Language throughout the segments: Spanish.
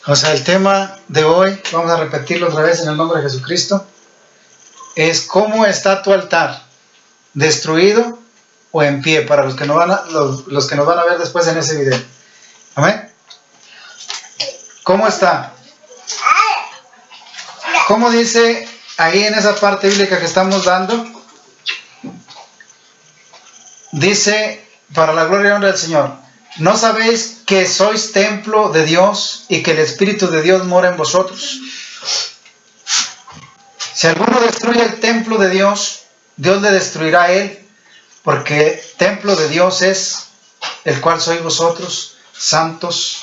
O sea, el tema de hoy, vamos a repetirlo otra vez en el nombre de Jesucristo, es ¿cómo está tu altar? ¿Destruido o en pie? Para los que nos van a ver después en ese video. ¿Amén? ¿Cómo está? ¿Cómo dice ahí en esa parte bíblica que estamos dando? Dice, para la gloria y honra del Señor, ¿no sabéis que sois templo de Dios y que el Espíritu de Dios mora en vosotros? Si alguno destruye el templo de Dios, Dios le destruirá a él, porque templo de Dios es el cual sois vosotros, santos,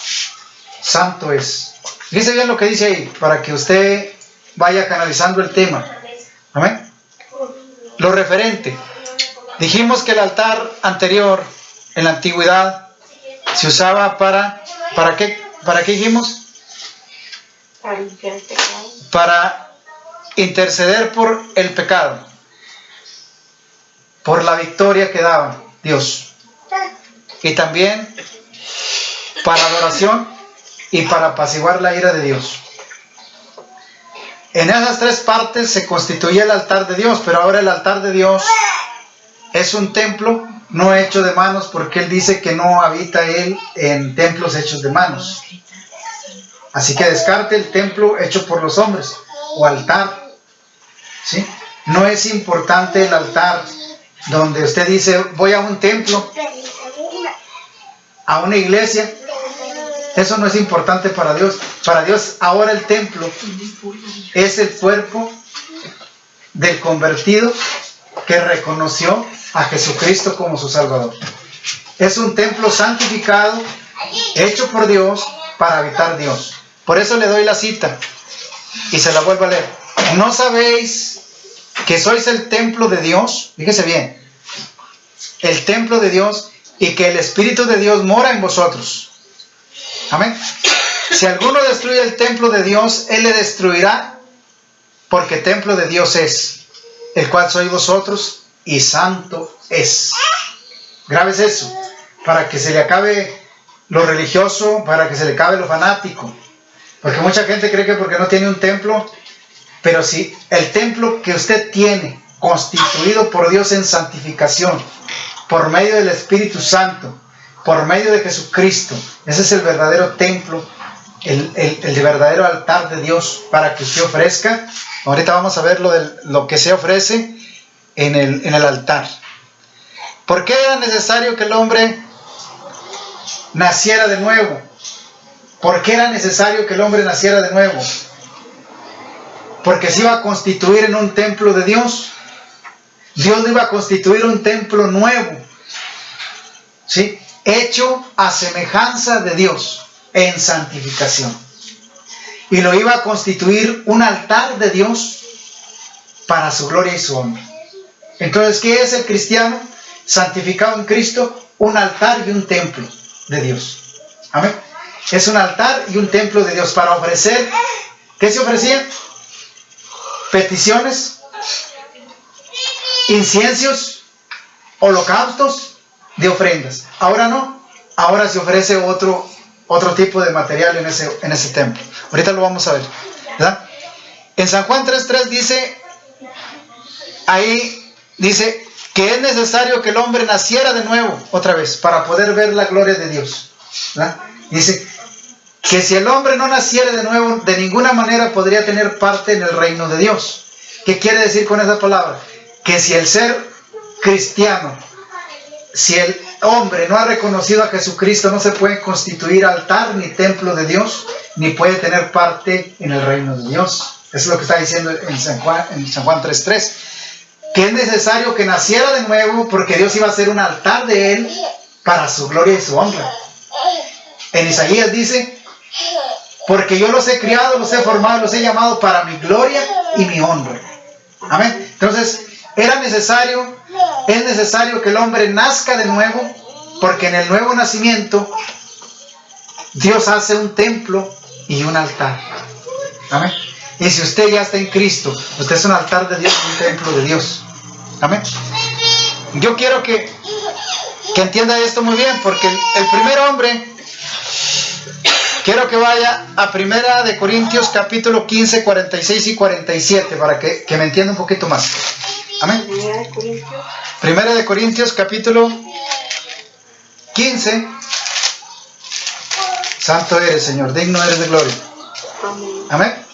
santo es. Fíjese bien lo que dice ahí, para que usted vaya canalizando el tema. ¿Amén? Lo referente. Dijimos que el altar anterior, en la antigüedad, se usaba ¿para qué dijimos? Para limpiar el pecado. Para interceder por el pecado, por la victoria que daba Dios. Y también para adoración y para apaciguar la ira de Dios. En esas tres partes se constituía el altar de Dios, pero ahora el altar de Dios es un templo no hecho de manos, porque Él dice que no habita Él en templos hechos de manos. Así que descarte el templo hecho por los hombres, o altar. ¿Sí? No es importante el altar donde usted dice, voy a un templo, a una iglesia. Eso no es importante para Dios. Para Dios ahora el templo es el cuerpo del convertido que reconoció a Jesucristo como su Salvador. Es un templo santificado, hecho por Dios, para habitar Dios. Por eso le doy la cita y se la vuelvo a leer. ¿No sabéis que sois el templo de Dios? Fíjese bien, el templo de Dios, y que el Espíritu de Dios mora en vosotros. Amén. Si alguno destruye el templo de Dios, Él le destruirá, porque templo de Dios es, el cual sois vosotros, y santo es. Grabes eso, para que se le acabe lo religioso, para que se le acabe lo fanático. Porque mucha gente cree que porque no tiene un templo, pero si el templo que usted tiene, constituido por Dios en santificación, por medio del Espíritu Santo, por medio de Jesucristo, ese es el verdadero templo, el verdadero altar de Dios para que usted ofrezca. Ahorita vamos a ver lo que se ofrece en el altar. ¿Por qué era necesario que el hombre naciera de nuevo? ¿Por qué era necesario que el hombre naciera de nuevo? Porque se iba a constituir en un templo de Dios. Dios iba a constituir un templo nuevo, ¿sí? Hecho a semejanza de Dios en santificación. Y lo iba a constituir un altar de Dios para su gloria y su honra. Entonces, ¿qué es el cristiano santificado en Cristo? Un altar y un templo de Dios. Amén. Es un altar y un templo de Dios para ofrecer. ¿Qué se ofrecía? Peticiones, inciensos, holocaustos de ofrendas. Ahora no. Ahora se ofrece otro tipo de material en ese templo. Ahorita lo vamos a ver, ¿verdad? En San Juan 3:3 dice, ahí dice que es necesario que el hombre naciera de nuevo, otra vez, para poder ver la gloria de Dios, ¿verdad? Dice que si el hombre no naciera de nuevo, de ninguna manera podría tener parte en el reino de Dios. ¿Qué quiere decir con esa palabra? Que si el ser cristiano, si el hombre no ha reconocido a Jesucristo, no se puede constituir altar ni templo de Dios, ni puede tener parte en el reino de Dios. Eso es lo que está diciendo en San Juan 3:3. Que es necesario que naciera de nuevo, porque Dios iba a hacer un altar de él para su gloria y su honra. En Isaías dice, porque yo los he criado, los he formado, los he llamado para mi gloria y mi honra. Amén. Entonces, es necesario que el hombre nazca de nuevo, porque en el nuevo nacimiento Dios hace un templo y un altar. Amén. Y si usted ya está en Cristo, usted es un altar de Dios, un templo de Dios. Amén. Yo quiero que que entienda esto muy bien, porque el primer hombre, quiero que vaya a 1 de Corintios capítulo 15, 46 y 47, para que me entienda un poquito más. Amén. 1 de Corintios capítulo 15. Santo eres, Señor, digno eres de gloria. Amén.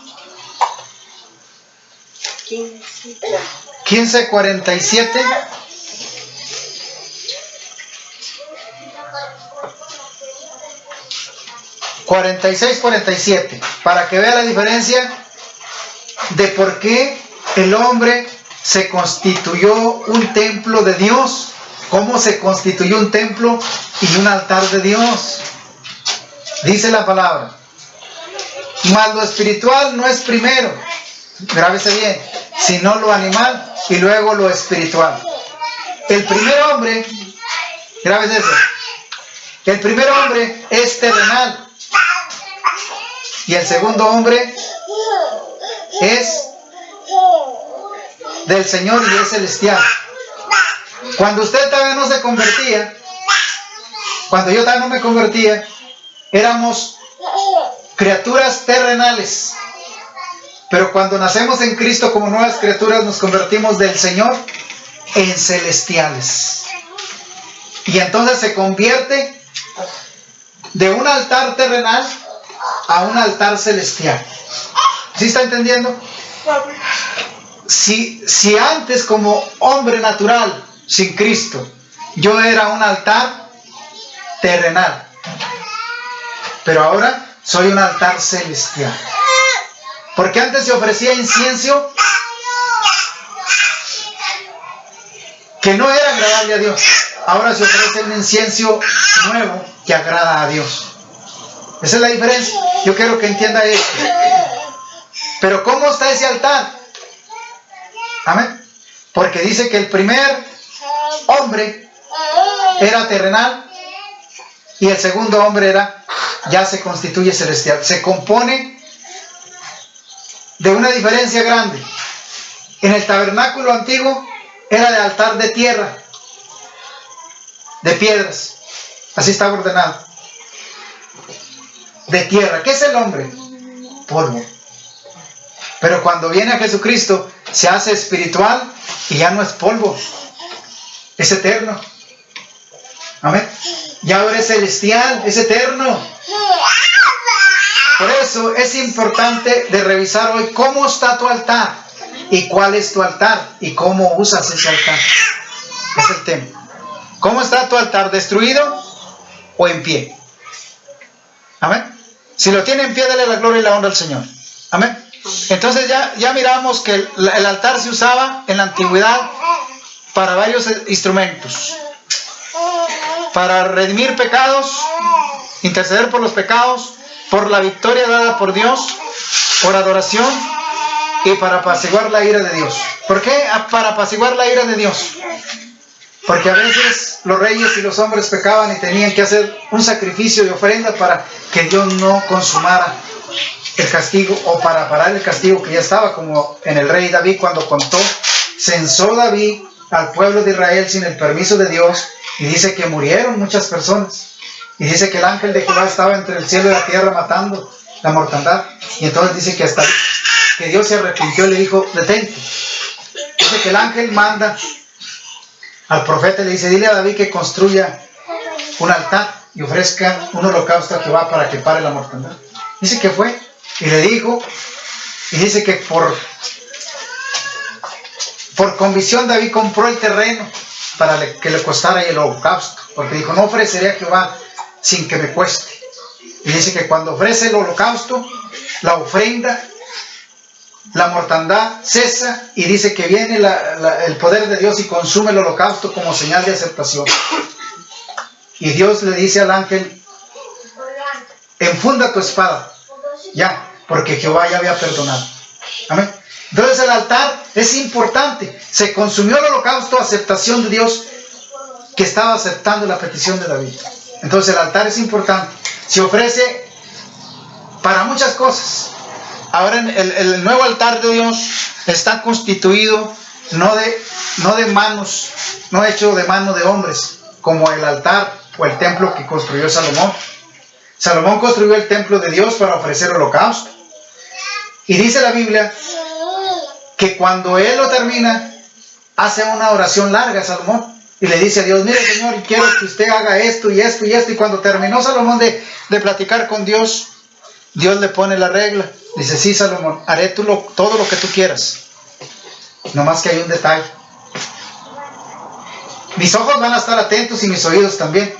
15, 47. ...46, 47... para que vea la diferencia de por qué el hombre se constituyó un templo de Dios, cómo se constituyó un templo y un altar de Dios. Dice la palabra: mas lo espiritual no es primero, grábese bien, sino lo animal y luego lo espiritual. El primer hombre, grábese eso, el primer hombre es terrenal y el segundo hombre es del Señor y es celestial. Cuando usted todavía no se convertía, cuando yo todavía no me convertía, éramos criaturas terrenales. Pero cuando nacemos en Cristo como nuevas criaturas, nos convertimos del Señor en celestiales. Y entonces se convierte de un altar terrenal a un altar celestial. ¿Sí está entendiendo? Si antes, como hombre natural, sin Cristo, yo era un altar terrenal, pero ahora soy un altar celestial. Porque antes se ofrecía incienso que no era agradable a Dios. Ahora se ofrece un incienso nuevo que agrada a Dios. Esa es la diferencia. Yo quiero que entienda esto. Pero ¿cómo está ese altar? Amén. Porque dice que el primer hombre era terrenal y el segundo hombre ya se constituye celestial. Se compone de una diferencia grande. En el tabernáculo antiguo era de altar de tierra, de piedras. Así estaba ordenado. De tierra. ¿Qué es el hombre? Polvo. Pero cuando viene a Jesucristo, se hace espiritual y ya no es polvo, es eterno. Amén. Y ahora es celestial, es eterno. Por eso es importante de revisar hoy cómo está tu altar y cuál es tu altar y cómo usas ese altar. Es el tema. ¿Cómo está tu altar? ¿Destruido o en pie? Amén. Si lo tiene en pie, dale la gloria y la honra al Señor. Amén. Entonces ya miramos que el altar se usaba en la antigüedad para varios instrumentos. Para redimir pecados, interceder por los pecados, por la victoria dada por Dios, por adoración y para apaciguar la ira de Dios. ¿Por qué? Para apaciguar la ira de Dios. Porque a veces los reyes y los hombres pecaban y tenían que hacer un sacrificio de ofrenda para que Dios no consumara el castigo, o para parar el castigo que ya estaba, como en el rey David cuando censó David al pueblo de Israel sin el permiso de Dios, y dice que murieron muchas personas, y dice que el ángel de Jehová estaba entre el cielo y la tierra matando la mortandad, y entonces dice que hasta que Dios se arrepintió y le dijo: detente. Dice que el ángel manda al profeta y le dice: dile a David que construya un altar y ofrezca un holocausto a Jehová para que pare la mortandad. Dice que fue y le dijo, y dice que por convicción David compró el terreno para que le costara el holocausto, porque dijo: no ofreceré a Jehová sin que me cueste. Y dice que cuando ofrece el holocausto, la ofrenda, la mortandad cesa, y dice que viene el poder de Dios y consume el holocausto como señal de aceptación. Y Dios le dice al ángel: enfunda tu espada ya, porque Jehová ya había perdonado. Amén. Entonces el altar es importante. Se consumió el holocausto, aceptación de Dios, que estaba aceptando la petición de David. Entonces el altar es importante. Se ofrece para muchas cosas. Ahora el nuevo altar de Dios está constituido no de manos, no hecho de mano de hombres, como el altar o el templo que construyó Salomón. Salomón construyó el templo de Dios para ofrecer holocausto. Y dice la Biblia que cuando él lo termina, hace una oración larga a Salomón. Y le dice a Dios, mire Señor, quiero que usted haga esto y esto y esto. Y cuando terminó Salomón de platicar con Dios, Dios le pone la regla. Dice, sí Salomón, haré todo lo que tú quieras. Nomás que hay un detalle. Mis ojos van a estar atentos y mis oídos también.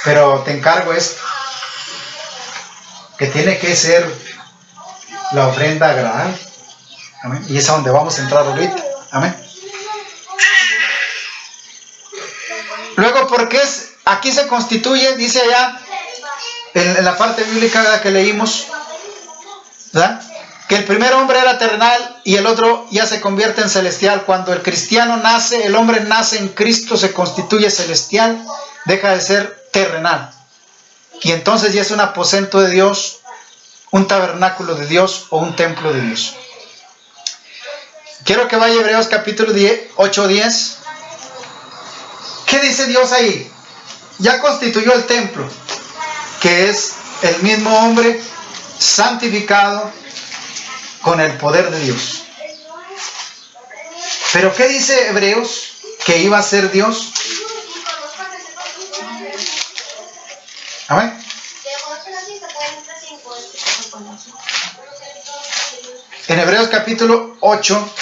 Pero te encargo esto. Que tiene que ser la ofrenda agradable. Amén. Y es a donde vamos a entrar ahorita. Amén. Luego, porque aquí se constituye, dice allá, en la parte bíblica que leímos, ¿verdad?, que el primer hombre era terrenal y el otro ya se convierte en celestial. Cuando el cristiano nace, el hombre nace en Cristo, se constituye celestial, deja de ser terrenal. Y entonces ya es un aposento de Dios, un tabernáculo de Dios o un templo de Dios. Quiero que vaya a Hebreos capítulo 8:10. ¿Qué dice Dios ahí? Ya constituyó el templo, que es el mismo hombre santificado con el poder de Dios. Pero ¿qué dice Hebreos que iba a ser Dios? Amén. En Hebreos capítulo 8,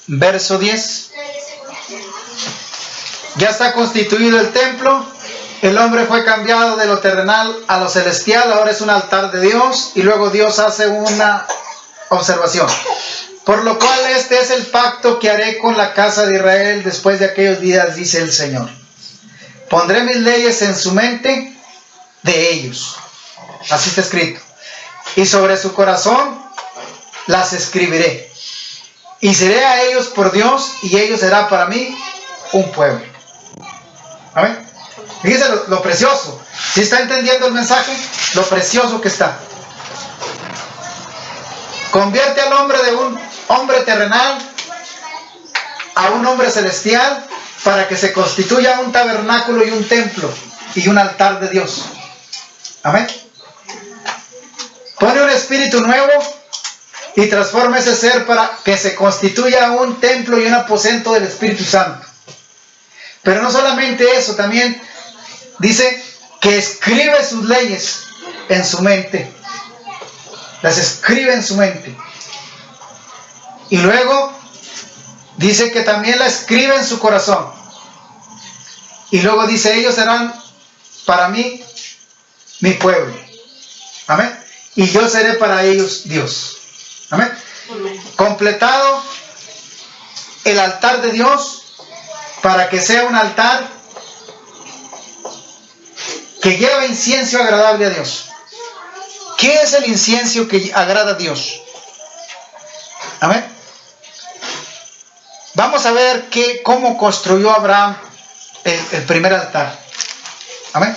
verso 10. Ya está constituido el templo, el hombre fue cambiado de lo terrenal a lo celestial, ahora es un altar de Dios. Y luego Dios hace una observación. Por lo cual este es el pacto que haré con la casa de Israel después de aquellos días, dice el Señor. Pondré mis leyes en su mente de ellos. Así está escrito. Y sobre su corazón las escribiré. Y seré a ellos por Dios, y ellos serán para mí un pueblo. Amén. Fíjense lo precioso. ¿Sí está entendiendo el mensaje? Lo precioso que está. Convierte al hombre de un hombre terrenal a un hombre celestial para que se constituya un tabernáculo y un templo y un altar de Dios. Amén. Pone un espíritu nuevo y transforma ese ser para que se constituya un templo y un aposento del Espíritu Santo. Pero no solamente eso, también dice que escribe sus leyes en su mente. Las escribe en su mente. Y luego dice que también la escribe en su corazón. Y luego dice, ellos serán para mí mi pueblo. Amén. Y yo seré para ellos Dios. Amén. Completado el altar de Dios para que sea un altar que lleva incienso agradable a Dios. ¿Qué es el incienso que agrada a Dios? Amén. Vamos a ver cómo construyó Abraham el primer altar. Amén.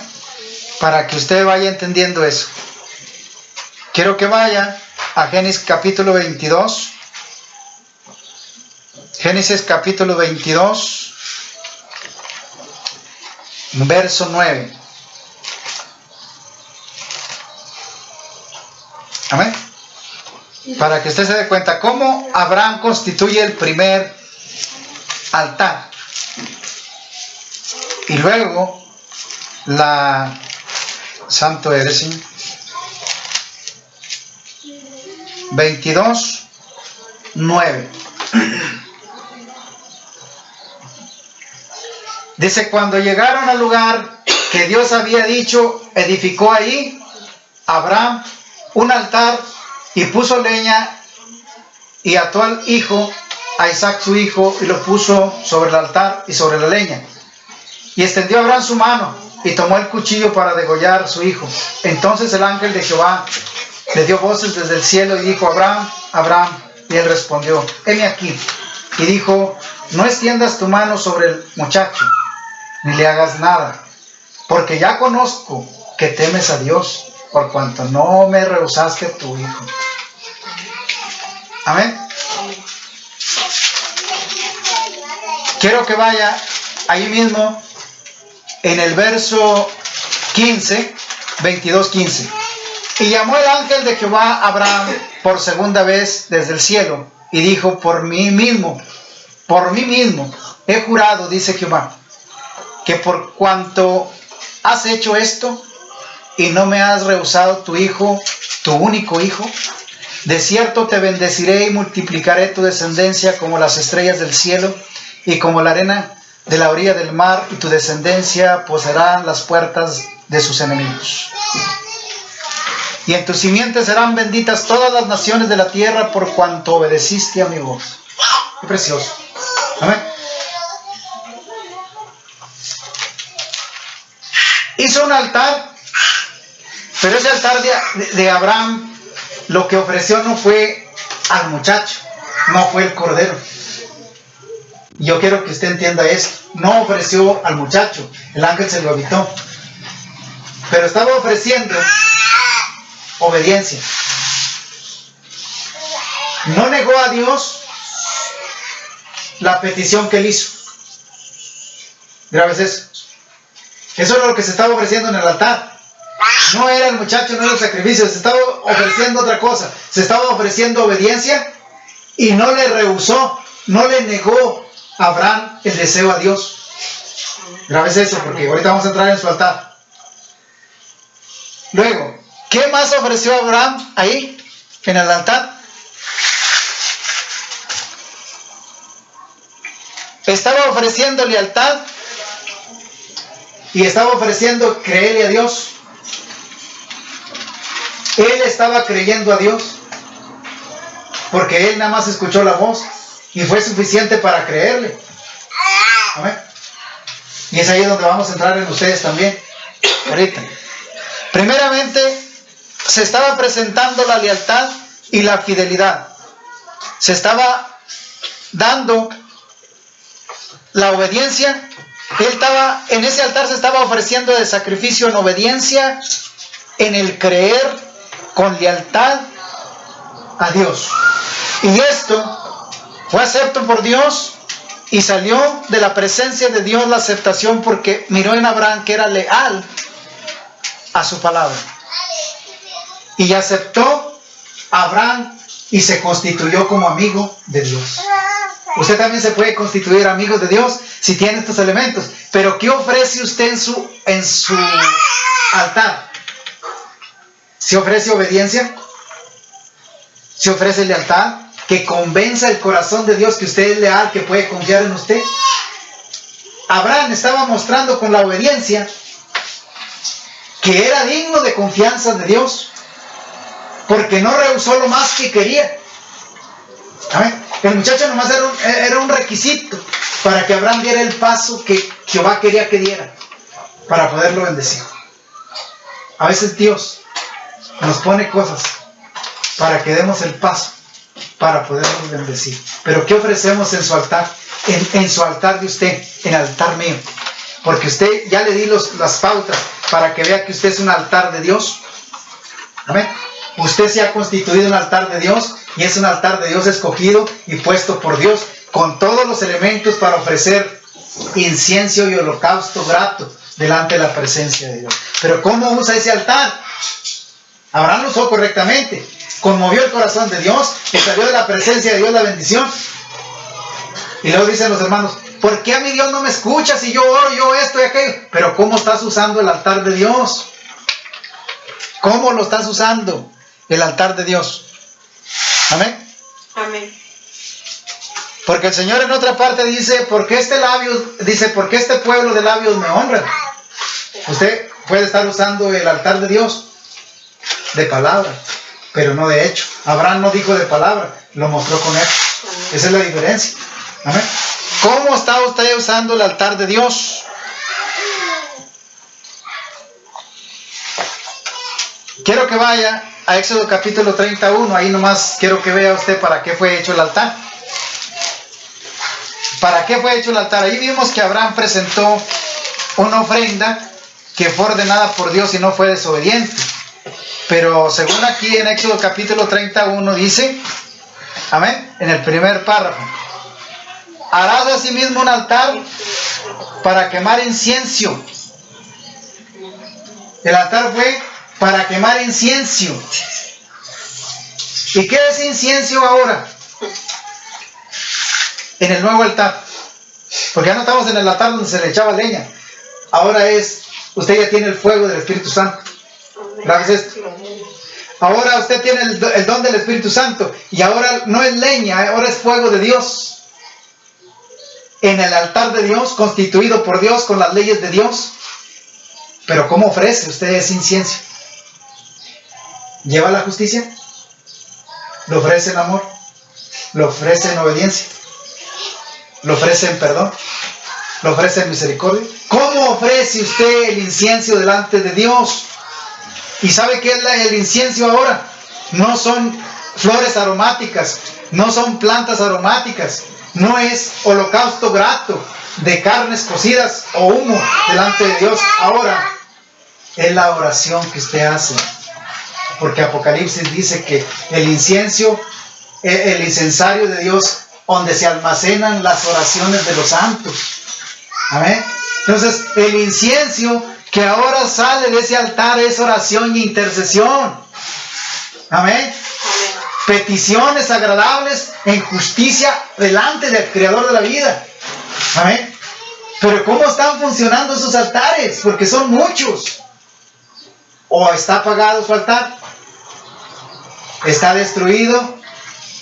Para que usted vaya entendiendo eso. Quiero que vaya a Génesis capítulo 22. Génesis capítulo 22, verso 9. Amén. Para que usted se dé cuenta cómo Abraham constituye el primer altar. Y luego, Santo eres, Señor. 22, 9. Dice, cuando llegaron al lugar que Dios había dicho, edificó ahí Abraham un altar y puso leña y ató al hijo, a Isaac su hijo, y lo puso sobre el altar y sobre la leña. Y extendió Abraham su mano y tomó el cuchillo para degollar a su hijo. Entonces el ángel de Jehová le dio voces desde el cielo y dijo, Abraham, Abraham. Y él respondió, heme aquí. Y dijo, no extiendas tu mano sobre el muchacho, ni le hagas nada, porque ya conozco que temes a Dios por cuanto no me rehusaste tu hijo. Amén. Quiero que vaya ahí mismo en el verso 15, 22:15. Y llamó el ángel de Jehová a Abraham por segunda vez desde el cielo y dijo: por mí mismo he jurado, dice Jehová, que por cuanto has hecho esto y no me has rehusado tu hijo, tu único hijo, de cierto te bendeciré y multiplicaré tu descendencia como las estrellas del cielo y como la arena de la orilla del mar, y tu descendencia poseerá las puertas de sus enemigos. Y en tu simiente serán benditas todas las naciones de la tierra por cuanto obedeciste a mi voz. Qué precioso. Amén. Hizo un altar, pero ese altar de Abraham, lo que ofreció no fue al muchacho, no fue el cordero. Yo quiero que usted entienda esto. No ofreció al muchacho, el ángel se lo evitó, pero estaba ofreciendo obediencia. No negó a Dios la petición que él hizo. ¿Grabes eso? Eso es lo que se estaba ofreciendo en el altar. No era el muchacho, no era el sacrificio, se estaba ofreciendo otra cosa. Se estaba ofreciendo obediencia y no le rehusó, no le negó a Abraham el deseo a Dios. Grabes eso, porque ahorita vamos a entrar en su altar. Luego, ¿qué más ofreció Abraham ahí, en el altar? Estaba ofreciendo lealtad y estaba ofreciendo creerle a Dios. Él estaba creyendo a Dios porque él nada más escuchó la voz y fue suficiente para creerle. Amén. Y es ahí donde vamos a entrar en ustedes también ahorita. Primeramente, se estaba presentando la lealtad y la fidelidad. Se estaba dando la obediencia. En ese altar se estaba ofreciendo de sacrificio en obediencia, en el creer con lealtad a Dios. Y esto fue acepto por Dios y salió de la presencia de Dios la aceptación, porque miró en Abraham que era leal a su palabra. Y aceptó a Abraham y se constituyó como amigo de Dios. Usted también se puede constituir amigo de Dios si tiene estos elementos. Pero ¿qué ofrece usted en su altar? ¿Se ofrece obediencia? ¿Se ofrece lealtad? Que convenza el corazón de Dios que usted es leal, que puede confiar en usted. Abraham estaba mostrando con la obediencia que era digno de confianza de Dios, porque no rehusó lo más que quería. ¿Amén? El muchacho nomás era un requisito para que Abraham diera el paso que Jehová quería que diera, para poderlo bendecir. A veces Dios nos pone cosas para que demos el paso para podernos bendecir. Pero ¿qué ofrecemos en su altar? En su altar de usted, en el altar mío. Porque usted, ya le di las pautas para que vea que usted es un altar de Dios. Amén. Usted se ha constituido un altar de Dios, y es un altar de Dios escogido y puesto por Dios, con todos los elementos para ofrecer incienso y holocausto grato delante de la presencia de Dios. Pero ¿cómo usa ese altar? Abraham lo usó correctamente. Conmovió el corazón de Dios, y salió de la presencia de Dios la bendición. Y luego dicen los hermanos: ¿por qué a mi Dios no me escucha si yo oro, yo esto y aquello? Pero ¿cómo estás usando el altar de Dios? ¿Cómo lo estás usando el altar de Dios? Amén. Amén. Porque el Señor en otra parte dice: ¿por qué este pueblo de labios me honra? Usted puede estar usando el altar de Dios de palabra, pero no de hecho. Abraham no dijo de palabra, lo mostró con hecho. Esa es la diferencia. Amén. ¿Cómo está usted usando el altar de Dios? Quiero que vaya a Éxodo capítulo 31. Ahí nomás quiero que vea usted para qué fue hecho el altar. ¿Para qué fue hecho el altar? Ahí vimos que Abraham presentó una ofrenda que fue ordenada por Dios y no fue desobediente. Pero según aquí en Éxodo capítulo 31 dice, amén, en el primer párrafo, harás asimismo un altar para quemar incienso. El altar fue para quemar incienso. ¿Y qué es incienso ahora? En el nuevo altar. Porque ya no estamos en el altar donde se le echaba leña. Ahora usted ya tiene el fuego del Espíritu Santo. Gracias. Ahora usted tiene el don del Espíritu Santo. Y ahora no es leña, ahora es fuego de Dios. En el altar de Dios, constituido por Dios con las leyes de Dios. Pero ¿cómo ofrece usted ese incienso? ¿Lleva la justicia? ¿Lo ofrece en amor? ¿Lo ofrece en obediencia? ¿Lo ofrece en perdón? ¿Lo ofrece en misericordia? ¿Cómo ofrece usted el incienso delante de Dios? ¿Y sabe qué es el incienso ahora? No son flores aromáticas, no son plantas aromáticas, no es holocausto grato de carnes cocidas o humo delante de Dios. Ahora es la oración que usted hace. Porque Apocalipsis dice que el incienso, el incensario de Dios, donde se almacenan las oraciones de los santos. Amén. Entonces, el incienso que ahora sale de ese altar es oración e intercesión. Amén. Peticiones agradables en justicia delante del Creador de la vida. Amén. Pero ¿cómo están funcionando esos altares? Porque son muchos. ¿O está apagado su altar? ¿Está destruido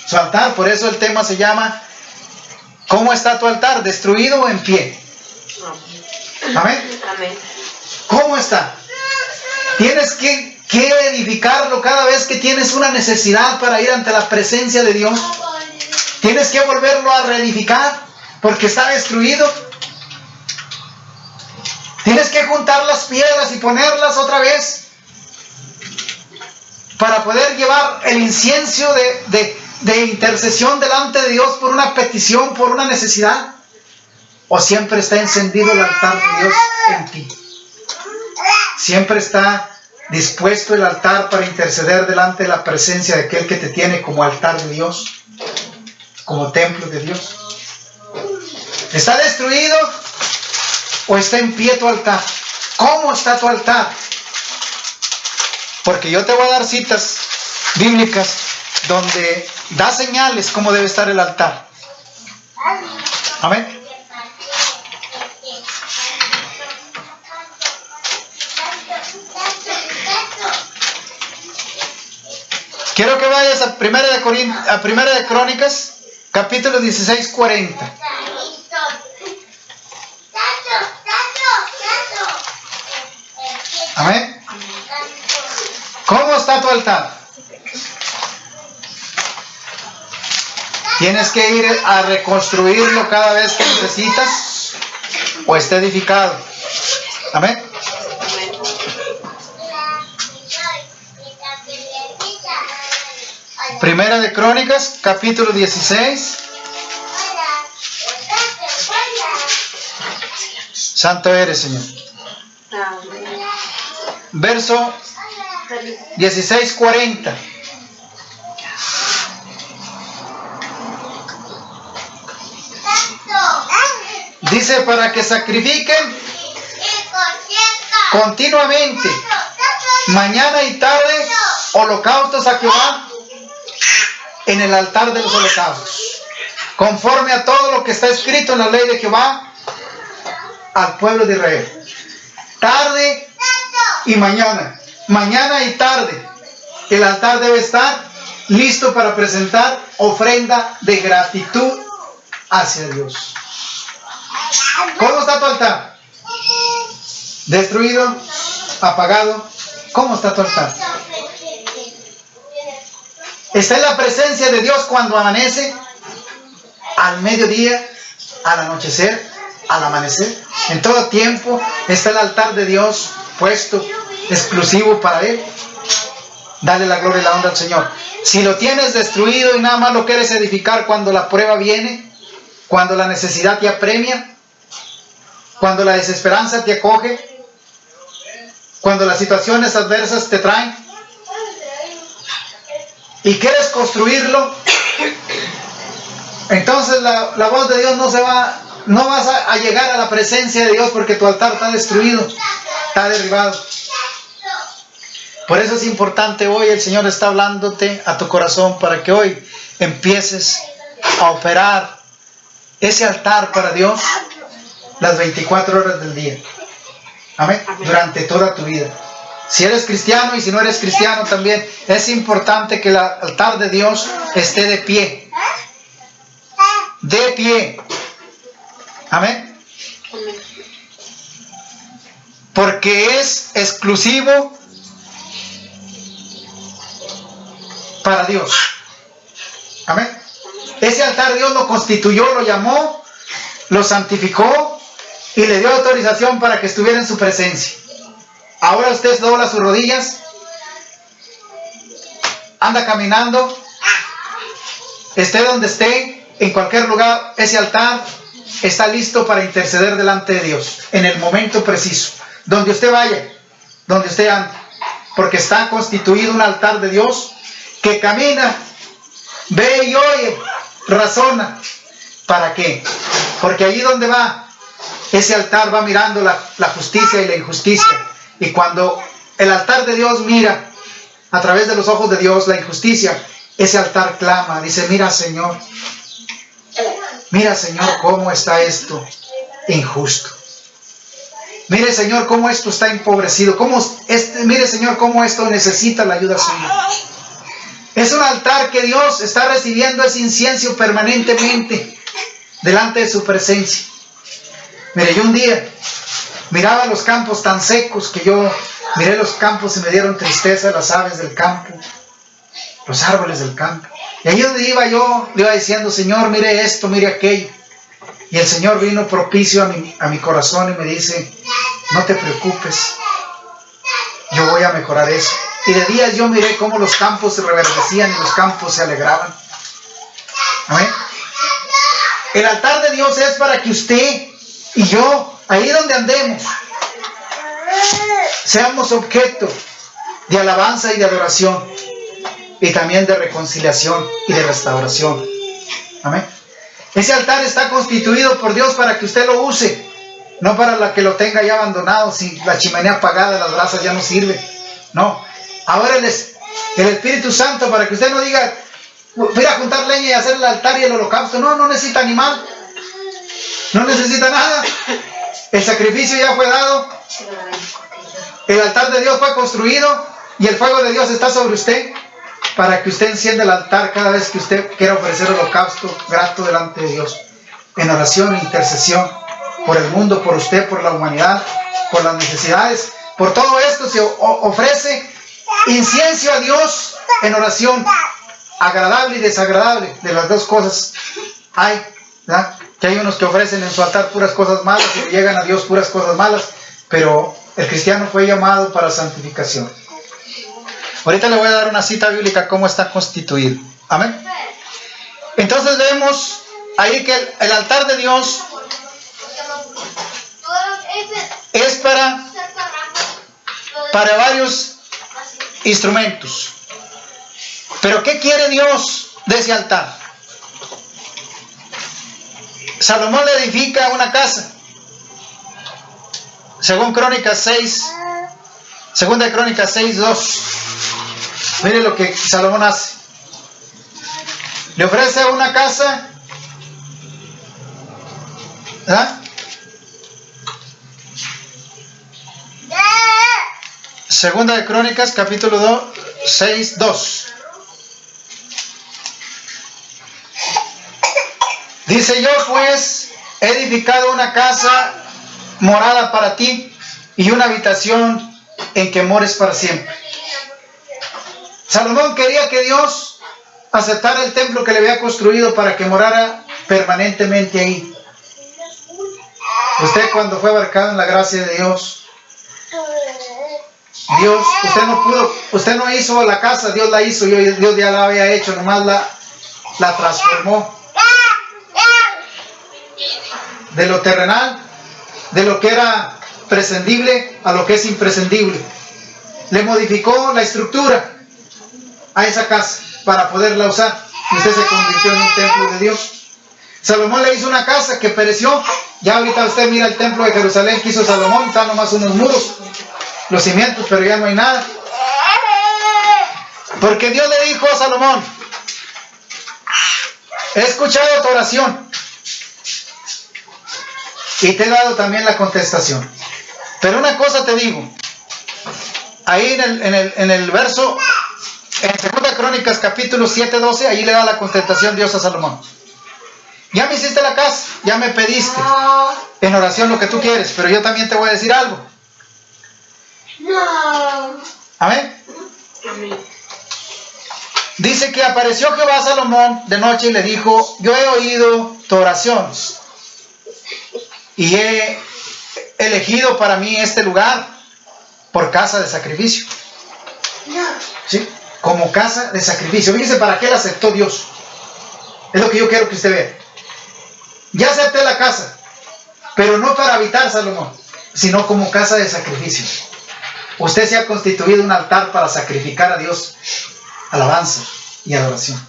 su altar? Por eso el tema se llama ¿cómo está tu altar? ¿Destruido o en pie? Amén. Amén. ¿Cómo está? Tienes que edificarlo cada vez que tienes una necesidad para ir ante la presencia de Dios. Tienes que volverlo a reedificar porque está destruido. Tienes que juntar las piedras y ponerlas otra vez para poder llevar el incienso de intercesión delante de Dios por una petición, por una necesidad. ¿O siempre está encendido el altar de Dios en ti? Siempre está dispuesto el altar para interceder delante de la presencia de aquel que te tiene como altar de Dios, como templo de Dios. ¿Está destruido o está en pie tu altar? ¿Cómo está tu altar? Porque yo te voy a dar citas bíblicas donde da señales cómo debe estar el altar. Amén. Quiero que vayas a Primera de Crónicas, capítulo 16, 40. Amén. ¿Cómo está tu altar? Tienes que ir a reconstruirlo cada vez que necesitas o esté edificado. Amén. Primera de Crónicas, capítulo 16. Santo eres, Señor. Verso 16, 40. Dice, para que sacrifiquen continuamente, mañana y tarde, holocaustos a Jehová en el altar de los holocaustos, conforme a todo lo que está escrito en la ley de Jehová al pueblo de Israel. Tarde y mañana, mañana y tarde, el altar debe estar listo para presentar ofrenda de gratitud hacia Dios. ¿Cómo está tu altar? ¿Destruido? ¿Apagado? ¿Cómo está tu altar? ¿Está en la presencia de Dios cuando amanece? ¿Al mediodía? ¿Al anochecer? ¿Al amanecer? En todo tiempo está el altar de Dios puesto exclusivo para Él. Dale la gloria y la honra al Señor. Si lo tienes destruido y nada más lo quieres edificar cuando la prueba viene, cuando la necesidad te apremia, cuando la desesperanza te acoge, cuando las situaciones adversas te traen, y quieres construirlo, entonces la voz de Dios no vas a llegar a la presencia de Dios porque tu altar está destruido, está derribado. Por eso es importante hoy, el Señor está hablándote a tu corazón para que hoy empieces a operar ese altar para Dios las 24 horas del día. Amén. Durante toda tu vida. Si eres cristiano y si no eres cristiano también, es importante que el altar de Dios esté de pie. De pie. Amén. Porque es exclusivo para Dios. Amén. Ese altar Dios lo constituyó, lo llamó, lo santificó y le dio autorización para que estuviera en su presencia. Ahora usted dobla sus rodillas, anda caminando, esté donde esté, en cualquier lugar, ese altar está listo para interceder delante de Dios en el momento preciso. Donde usted vaya, donde usted ande, porque está constituido un altar de Dios que camina, ve y oye, razona. ¿Para qué? Porque allí donde va, ese altar va mirando la justicia y la injusticia. Y cuando el altar de Dios mira a través de los ojos de Dios la injusticia, ese altar clama, dice: mira Señor, cómo está esto injusto. Mire Señor cómo esto está empobrecido. Mire Señor cómo esto necesita la ayuda suya. Es un altar que Dios está recibiendo ese incienso permanentemente delante de su presencia. Mire, yo un día miraba los campos tan secos que yo miré los campos y me dieron tristeza, las aves del campo, los árboles del campo. Y ahí donde iba yo, le iba diciendo: Señor, mire esto, mire aquello. Y el Señor vino propicio a mi corazón y me dice: no te preocupes, yo voy a mejorar eso. Y de días yo miré cómo los campos se reverdecían y los campos se alegraban. ¿Amén? El altar de Dios es para que usted y yo, ahí donde andemos, seamos objeto de alabanza y de adoración, y también de reconciliación y de restauración. Amén. Ese altar está constituido por Dios para que usted lo use, no para la que lo tenga ya abandonado, si la chimenea apagada, las brasas ya no sirven. No. Ahora el Espíritu Santo, para que usted no diga: voy a juntar leña y hacer el altar y el holocausto. No necesita animal, no necesita nada. El sacrificio ya fue dado, el altar de Dios fue construido y el fuego de Dios está sobre usted, para que usted encienda el altar cada vez que usted quiera ofrecer holocausto grato delante de Dios, en oración e intercesión por el mundo, por usted, por la humanidad, por las necesidades. Por todo esto se ofrece incienso a Dios en oración, agradable y desagradable. De las dos cosas hay, ¿verdad? Que hay unos que ofrecen en su altar puras cosas malas y le llegan a Dios puras cosas malas, pero el cristiano fue llamado para santificación. Ahorita le voy a dar una cita bíblica cómo está constituido. Amén. Entonces vemos ahí que el altar de Dios es para varios instrumentos. Pero ¿qué quiere Dios de ese altar? Salomón le edifica una casa. Según Crónicas 6, segunda de Crónicas 6:2. Mire lo que Salomón hace. Le ofrece una casa, ¿verdad? Segunda de Crónicas, capítulo 6:2. Dice: yo pues he edificado una casa morada para ti y una habitación en que mores para siempre. Salomón quería que Dios aceptara el templo que le había construido para que morara permanentemente ahí. Usted, cuando fue abarcado en la gracia de Dios, usted no hizo la casa, Dios la hizo, Dios ya la había hecho, nomás la transformó de lo terrenal, de lo que era prescindible a lo que es imprescindible. Le modificó la estructura a esa casa para poderla usar. Y usted se convirtió en un templo de Dios. Salomón le hizo una casa que pereció. Ya ahorita usted mira el templo de Jerusalén que hizo Salomón, están nomás unos muros, los cimientos, pero ya no hay nada. Porque Dios le dijo a Salomón: he escuchado tu oración y te he dado también la contestación. Pero una cosa te digo, ahí en el verso, en 2 Crónicas capítulo 7:12, ahí le da la contestación Dios a Salomón. Ya me hiciste la casa, ya me pediste en oración lo que tú quieres, pero yo también te voy a decir algo. Amén. Dice que apareció Jehová a Salomón de noche y le dijo: yo he oído tu oración y he elegido para mí este lugar por casa de sacrificio. ¿Sí? Como casa de sacrificio. Fíjese para qué la aceptó Dios. Es lo que yo quiero que usted vea. Ya acepté la casa, pero no para habitar, Salomón, sino como casa de sacrificio. Usted se ha constituido un altar para sacrificar a Dios alabanza y adoración.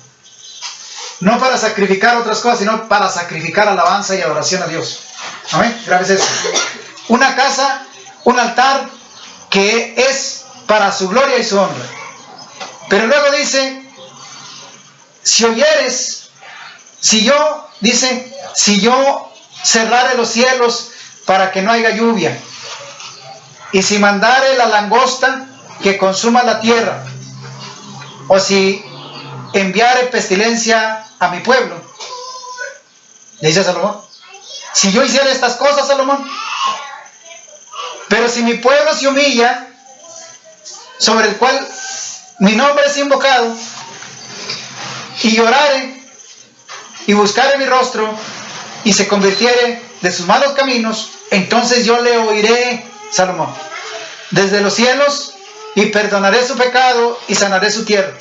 No para sacrificar otras cosas, sino para sacrificar alabanza y adoración a Dios. Amén. Grabes eso. Una casa, un altar que es para su gloria y su honra. Pero luego dice: si oyeres, si yo cerrare los cielos para que no haya lluvia, y si mandare la langosta que consuma la tierra, o si enviare pestilencia a mi pueblo, le dice a Salomón, si yo hiciera estas cosas, Salomón, pero si mi pueblo se humilla, sobre el cual mi nombre es invocado, y llorare y buscare mi rostro y se convirtiere de sus malos caminos, entonces yo le oiré, Salomón, desde los cielos, y perdonaré su pecado y sanaré su tierra.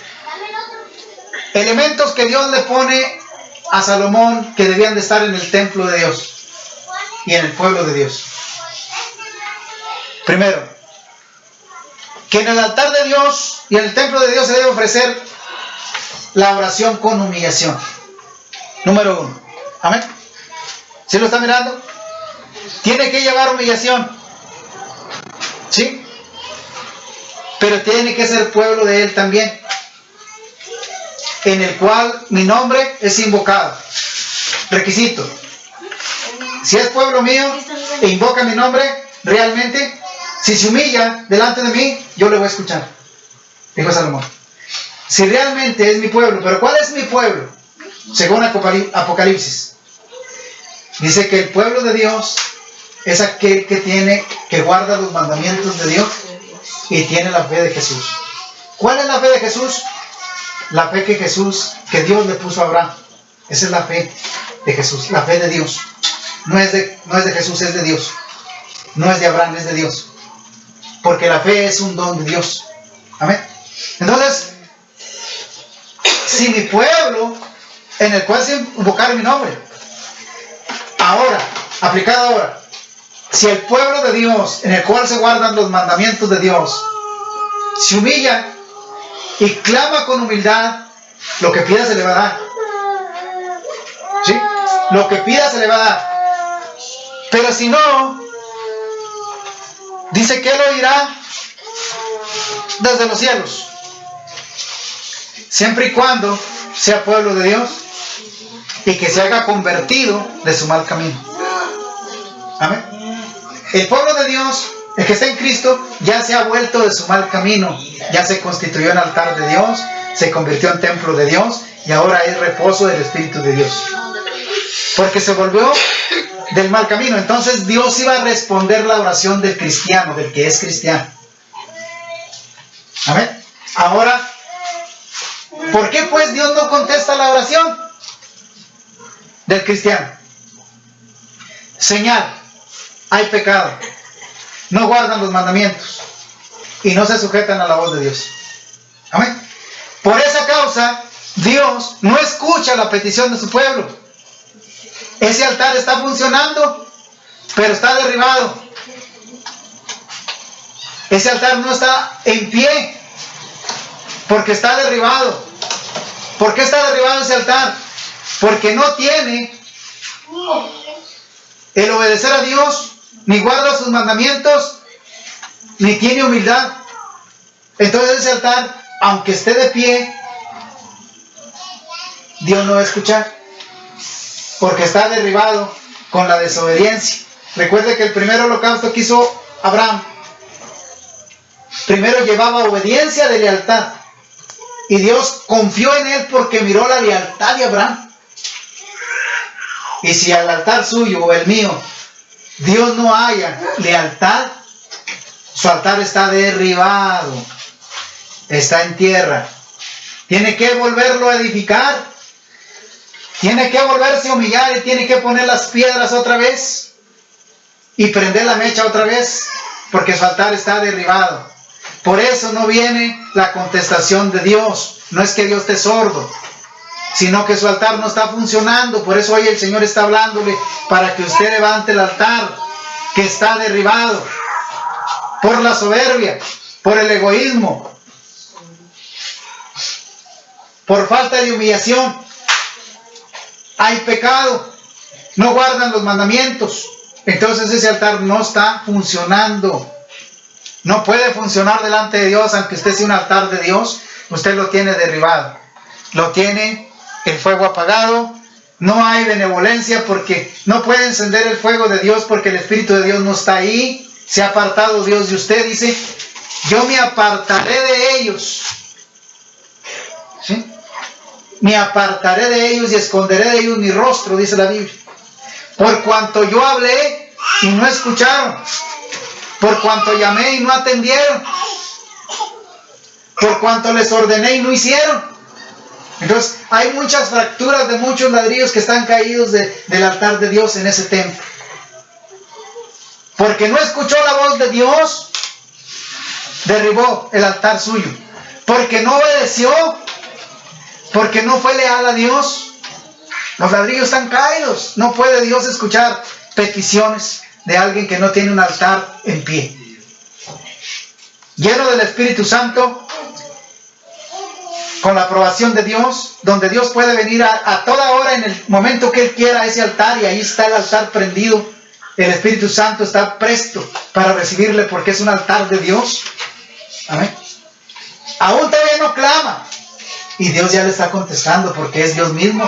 Elementos que Dios le pone a Salomón que debían de estar en el templo de Dios y en el pueblo de Dios. Primero, que en el altar de Dios y en el templo de Dios se debe ofrecer la oración con humillación. Número 1. Amén. ¿Sí lo está mirando? Tiene que llevar humillación. ¿Sí? Pero tiene que ser pueblo de Él también, en el cual mi nombre es invocado. Requisito: si es pueblo mío e invoca mi nombre, realmente, si se humilla delante de mí, yo le voy a escuchar, dijo Salomón. Si realmente es mi pueblo. ¿Pero cuál es mi pueblo? Según Apocalipsis, dice que el pueblo de Dios es aquel que guarda los mandamientos de Dios y tiene la fe de Jesús. ¿Cuál es la fe de Jesús? La fe que Dios le puso a Abraham. Esa es la fe de Jesús, la fe de Dios. No es de Jesús, es de Dios. No es de Abraham, es de Dios. Porque la fe es un don de Dios. Amén. Entonces, si mi pueblo, en el cual se invocar mi nombre, ahora, aplicado ahora, si el pueblo de Dios, en el cual se guardan los mandamientos de Dios, se humilla y clama con humildad, lo que pida se le va a dar. ¿Sí? Lo que pida se le va a dar. Pero si no, dice que Él oirá desde los cielos. Siempre y cuando sea pueblo de Dios y que se haya convertido de su mal camino. Amén. El pueblo de Dios, el que está en Cristo, ya se ha vuelto de su mal camino, ya se constituyó en altar de Dios, se convirtió en templo de Dios y ahora es reposo del Espíritu de Dios. Porque se volvió del mal camino. Entonces Dios iba a responder la oración del cristiano, del que es cristiano. Amén. Ahora, ¿por qué pues Dios no contesta la oración del cristiano? Señal: hay pecado, no guardan los mandamientos y no se sujetan a la voz de Dios. Amén. Por esa causa, Dios no escucha la petición de su pueblo. Ese altar está funcionando, pero está derribado. Ese altar no está en pie, porque está derribado. ¿Por qué está derribado ese altar? Porque no tiene el obedecer a Dios, ni guarda sus mandamientos, ni tiene humildad. Entonces ese altar, aunque esté de pie, Dios no va a escuchar, porque está derribado con la desobediencia. Recuerde que el primer holocausto que hizo Abraham, primero llevaba obediencia de lealtad, y Dios confió en él porque miró la lealtad de Abraham. Y si al altar suyo o el mío Dios no haya lealtad, su altar está derribado, está en tierra. Tiene que volverlo a edificar, tiene que volverse a humillar y tiene que poner las piedras otra vez y prender la mecha otra vez, porque su altar está derribado. Por eso no viene la contestación de Dios. No es que Dios esté sordo, sino que su altar no está funcionando. Por eso hoy el Señor está hablándole para que usted levante el altar que está derribado por la soberbia, por el egoísmo, por falta de humillación. Hay pecado, no guardan los mandamientos. Entonces ese altar no está funcionando. No puede funcionar delante de Dios, aunque usted sea un altar de Dios. Usted lo tiene derribado, lo tiene el fuego apagado. No hay benevolencia, porque no puede encender el fuego de Dios, porque el Espíritu de Dios no está ahí. Se ha apartado Dios de usted. Dice, yo me apartaré de ellos, ¿sí? Me apartaré de ellos y esconderé de ellos mi rostro, dice la Biblia. Por cuanto yo hablé y no escucharon, por cuanto llamé y no atendieron, por cuanto les ordené y no hicieron. Entonces hay muchas fracturas de muchos ladrillos que están caídos del altar de Dios en ese templo, porque no escuchó la voz de Dios, derribó el altar suyo. Porque no obedeció, porque no fue leal a Dios, los ladrillos están caídos. No puede Dios escuchar peticiones de alguien que no tiene un altar en pie. Lleno del Espíritu Santo, con la aprobación de Dios, donde Dios puede venir a toda hora, en el momento que Él quiera, a ese altar, y ahí está el altar prendido. El Espíritu Santo está presto para recibirle, porque es un altar de Dios. Amén. Aún todavía no clama, y Dios ya le está contestando, porque es Dios mismo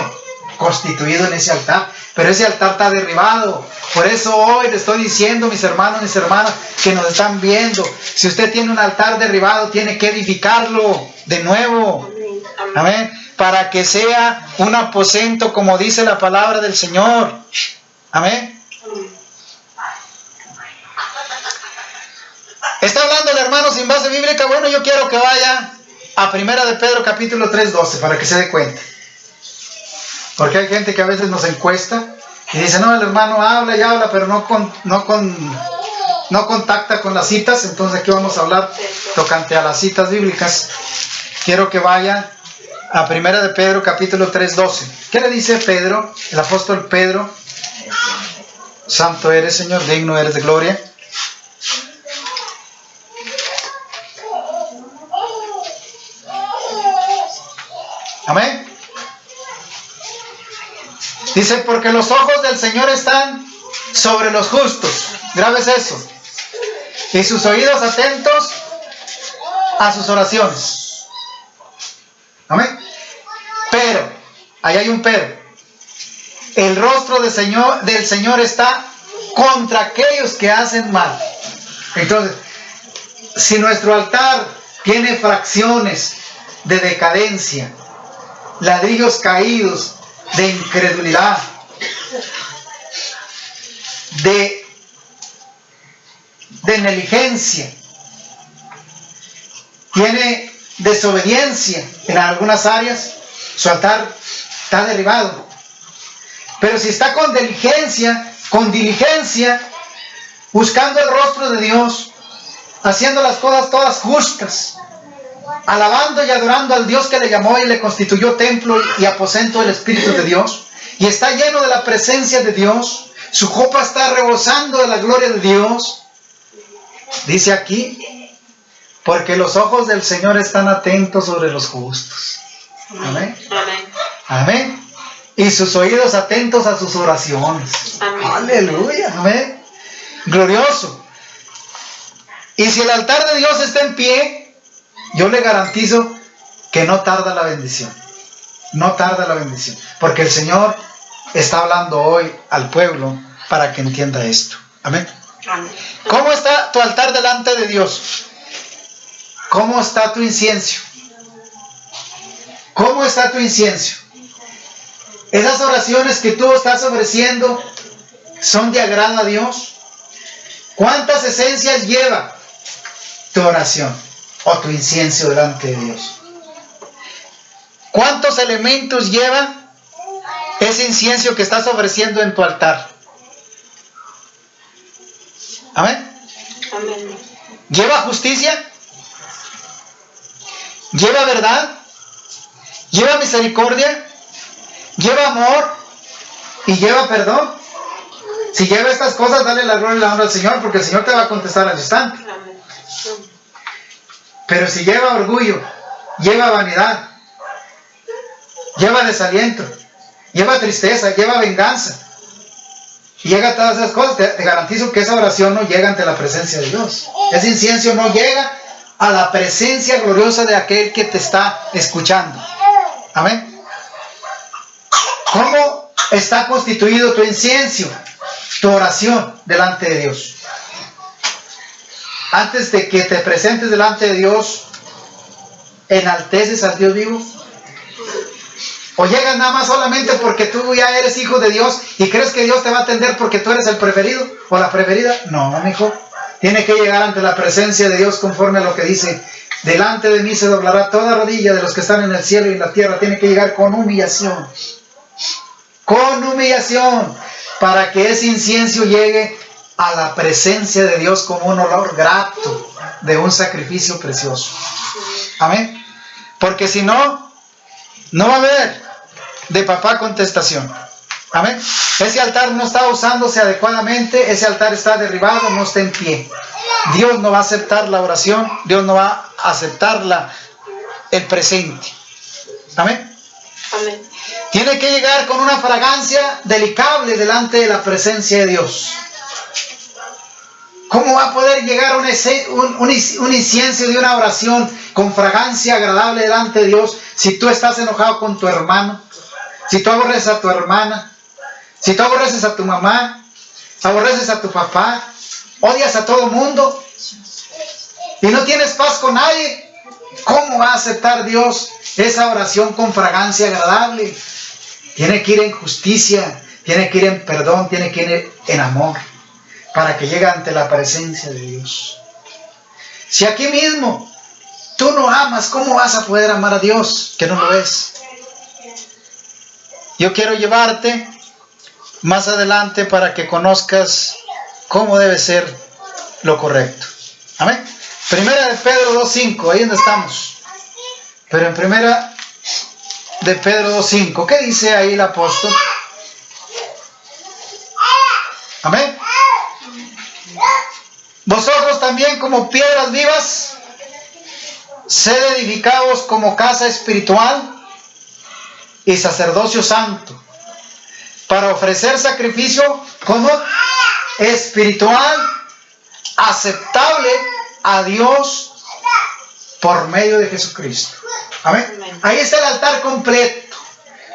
constituido en ese altar. Pero ese altar está derribado. Por eso hoy le estoy diciendo, mis hermanos, mis hermanas que nos están viendo, si usted tiene un altar derribado, tiene que edificarlo de nuevo. Amén. Para que sea un aposento, como dice la palabra del Señor. Amén. Está hablando el hermano sin base bíblica. Bueno, yo quiero que vaya a Primera de Pedro capítulo 3:12 para que se dé cuenta. Porque hay gente que a veces nos encuesta y dice, no, el hermano habla y habla, pero no contacta con las citas. Entonces aquí vamos a hablar tocante a las citas bíblicas. Quiero que vaya a Primera de Pedro capítulo 3:12. ¿Qué le dice Pedro, el apóstol Pedro? Santo eres, Señor, digno eres de gloria. Amén. Dice, porque los ojos del Señor están sobre los justos. Grabes eso. Y sus oídos atentos a sus oraciones. Amén. Pero, ahí hay un pero. El rostro del Señor está contra aquellos que hacen mal. Entonces, si nuestro altar tiene fracciones de decadencia, ladrillos caídos de incredulidad, de negligencia, tiene desobediencia en algunas áreas, su altar está derribado. Pero si está con diligencia, buscando el rostro de Dios, haciendo las cosas todas justas, alabando y adorando al Dios que le llamó y le constituyó templo y aposento del Espíritu de Dios, y está lleno de la presencia de Dios, su copa está rebosando de la gloria de Dios. Dice aquí, porque los ojos del Señor están atentos sobre los justos. Amén. Amén. Amén. Y sus oídos atentos a sus oraciones. Amén. Aleluya. Amén. Glorioso. Y si el altar de Dios está en pie, yo le garantizo que no tarda la bendición. No tarda la bendición. Porque el Señor está hablando hoy al pueblo para que entienda esto. Amén. Amén. ¿Cómo está tu altar delante de Dios? ¿Cómo está tu incienso? ¿Cómo está tu incienso? Esas oraciones que tú estás ofreciendo son de agrado a Dios. ¿Cuántas esencias lleva tu oración o tu incienso delante de Dios? ¿Cuántos elementos lleva ese incienso que estás ofreciendo en tu altar? Amén. Amén. ¿Lleva justicia? ¿Lleva verdad? ¿Lleva misericordia? ¿Lleva amor? ¿Y lleva perdón? Si lleva estas cosas, dale la gloria y la honra al Señor, porque el Señor te va a contestar al instante. Amén. Pero si lleva orgullo, lleva vanidad, lleva desaliento, lleva tristeza, lleva venganza, y llega a todas esas cosas, te garantizo que esa oración no llega ante la presencia de Dios. Ese incienso no llega a la presencia gloriosa de aquel que te está escuchando. Amén. ¿Cómo está constituido tu incienso, tu oración delante de Dios? Antes de que te presentes delante de Dios, ¿enalteces al Dios vivo? ¿O llegas nada más solamente porque tú ya eres hijo de Dios y crees que Dios te va a atender porque tú eres el preferido o la preferida? No, mijo. Tiene que llegar ante la presencia de Dios conforme a lo que dice: delante de mí se doblará toda rodilla de los que están en el cielo y en la tierra. Tiene que llegar con humillación. Con humillación. Para que ese incienso llegue a la presencia de Dios como un olor grato de un sacrificio precioso. Amén. Porque si no, no va a haber de papá contestación. Amén. Ese altar no está usándose adecuadamente, ese altar está derribado, no está en pie. Dios no va a aceptar la oración, Dios no va a aceptar el presente. Amén. Amén. Tiene que llegar con una fragancia delicable delante de la presencia de Dios. ¿Cómo va a poder llegar un incienso de una oración con fragancia agradable delante de Dios si tú estás enojado con tu hermano? Si tú aborreces a tu hermana, si tú aborreces a tu mamá, aborreces a tu papá, odias a todo mundo y no tienes paz con nadie, ¿cómo va a aceptar Dios esa oración con fragancia agradable? Tiene que ir en justicia, tiene que ir en perdón, tiene que ir en amor, para que llegue ante la presencia de Dios. Si aquí mismo tú no amas, ¿cómo vas a poder amar a Dios que no lo es? Yo quiero llevarte más adelante para que conozcas cómo debe ser lo correcto. Amén. Primera de Pedro 2.5, ahí donde estamos. Pero en primera de Pedro 2.5, ¿qué dice ahí el apóstol? Amén. Vosotros también, como piedras vivas, sed edificados como casa espiritual y sacerdocio santo, para ofrecer sacrificio como espiritual, aceptable a Dios por medio de Jesucristo. Amén. Ahí está el altar completo,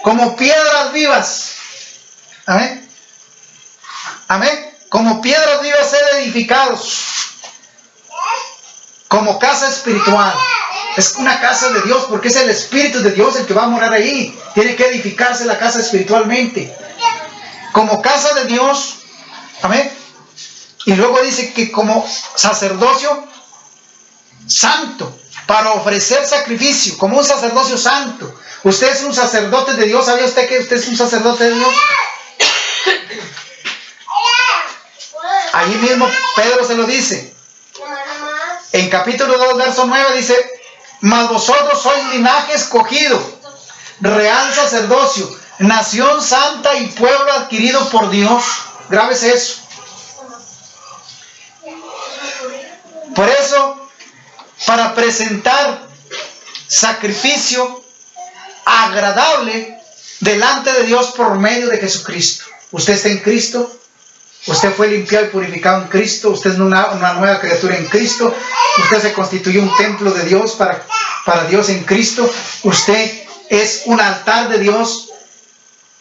como piedras vivas. Amén. Amén. Como piedras vivas sed edificados, como casa espiritual. Es una casa de Dios, porque es el Espíritu de Dios el que va a morar ahí. Tiene que edificarse la casa espiritualmente. Como casa de Dios. Amén. Y luego dice que como sacerdocio santo, para ofrecer sacrificio, como un sacerdocio santo. Usted es un sacerdote de Dios. ¿Sabía usted que usted es un sacerdote de Dios? Allí mismo Pedro se lo dice. En capítulo 2, verso 9 dice: mas vosotros sois linaje escogido, real sacerdocio, nación santa y pueblo adquirido por Dios. Grábese eso. Por eso, para presentar sacrificio agradable delante de Dios por medio de Jesucristo. Usted está en Cristo, usted fue limpiado y purificado en Cristo, usted es una nueva criatura en Cristo, usted se constituyó un templo de Dios para Dios en Cristo, usted es un altar de Dios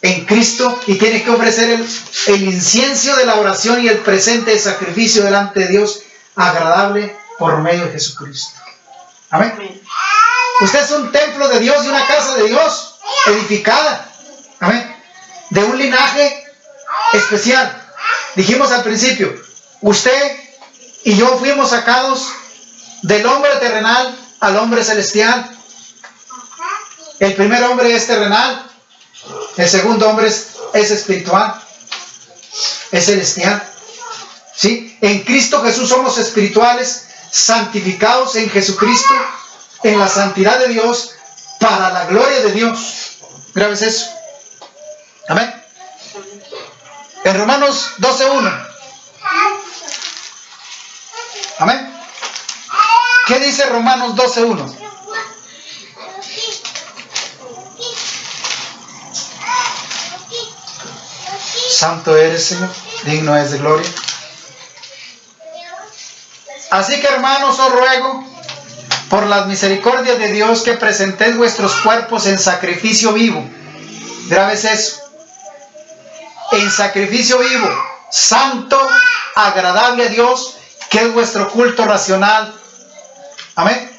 en Cristo y tiene que ofrecer el incienso de la oración y el presente de sacrificio delante de Dios agradable por medio de Jesucristo. Amén. Amén. Usted es un templo de Dios y una casa de Dios edificada. Amén. De un linaje especial. Dijimos al principio, usted y yo fuimos sacados del hombre terrenal al hombre celestial. El primer hombre es terrenal, el segundo hombre es espiritual, es celestial. ¿Sí? En Cristo Jesús somos espirituales, santificados en Jesucristo, en la santidad de Dios, para la gloria de Dios. ¿Grabes eso? Amén. En Romanos 12:1. Amén. ¿Qué dice Romanos 12:1? Santo eres, Señor, digno es de gloria. Así que, hermanos, os ruego por las misericordias de Dios que presentéis vuestros cuerpos en sacrificio vivo. Grabes eso. En sacrificio vivo, santo, agradable a Dios, que es vuestro culto racional. Amén.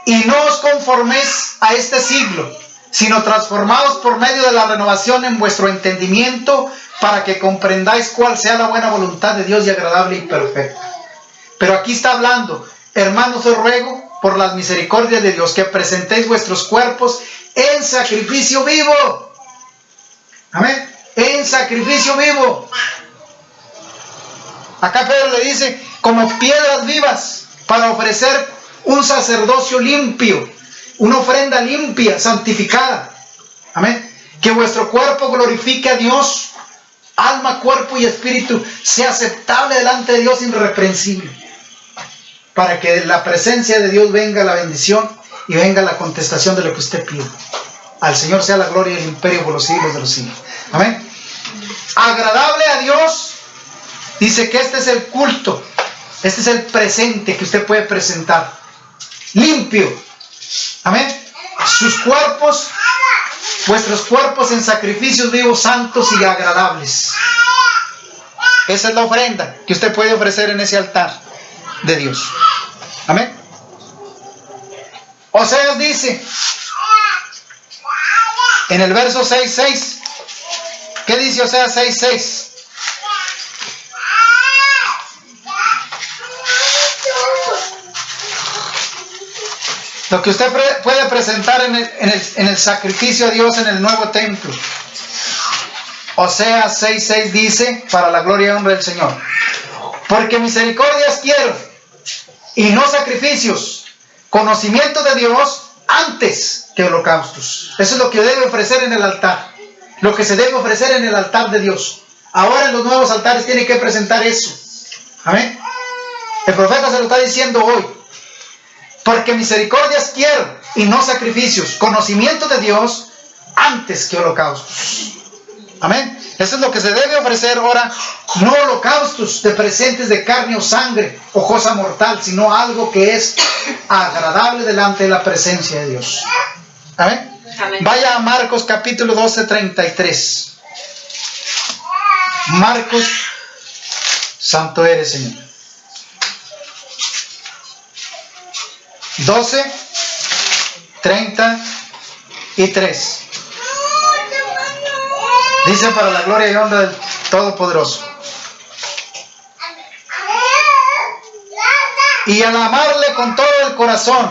Y no os conforméis a este siglo, sino transformados por medio de la renovación en vuestro entendimiento, para que comprendáis cuál sea la buena voluntad de Dios y agradable y perfecta. Pero aquí está hablando, hermanos, os ruego por las misericordias de Dios que presentéis vuestros cuerpos en sacrificio vivo. Amén. En sacrificio vivo. Acá Pedro le dice, como piedras vivas, para ofrecer un sacerdocio limpio, una ofrenda limpia, santificada. Amén. Que vuestro cuerpo glorifique a Dios, alma, cuerpo y espíritu, sea aceptable delante de Dios, irreprensible. Para que de la presencia de Dios venga la bendición y venga la contestación de lo que usted pide. Al Señor sea la gloria y el imperio por los siglos de los siglos. Amén. Agradable a Dios, dice que este es el culto, este es el presente que usted puede presentar. Limpio. Amén. Sus cuerpos, vuestros cuerpos en sacrificios vivos, santos y agradables. Esa es la ofrenda que usted puede ofrecer en ese altar de Dios. Amén. Oseas dice en el verso 6:6. ¿Qué dice Oseas 6:6? Lo que usted puede presentar en el sacrificio a Dios en el nuevo templo. Oseas 6:6 dice, para la gloria y honra del Señor: porque misericordias quiero y no sacrificios, conocimiento de Dios antes que holocaustos. Eso es lo que debe ofrecer en el altar, lo que se debe ofrecer en el altar de Dios. Ahora en los nuevos altares tiene que presentar eso. Amén. El profeta se lo está diciendo hoy. Porque misericordias quiero y no sacrificios, conocimiento de Dios antes que holocaustos. Amén. Eso es lo que se debe ofrecer ahora, no holocaustos de presentes de carne o sangre o cosa mortal, sino algo que es agradable delante de la presencia de Dios. Amén. Amén. Vaya a Marcos capítulo 12:33. Marcos, santo eres, Señor. 12:33. Dice, para la gloria y honra del Todopoderoso: y al amarle con todo el corazón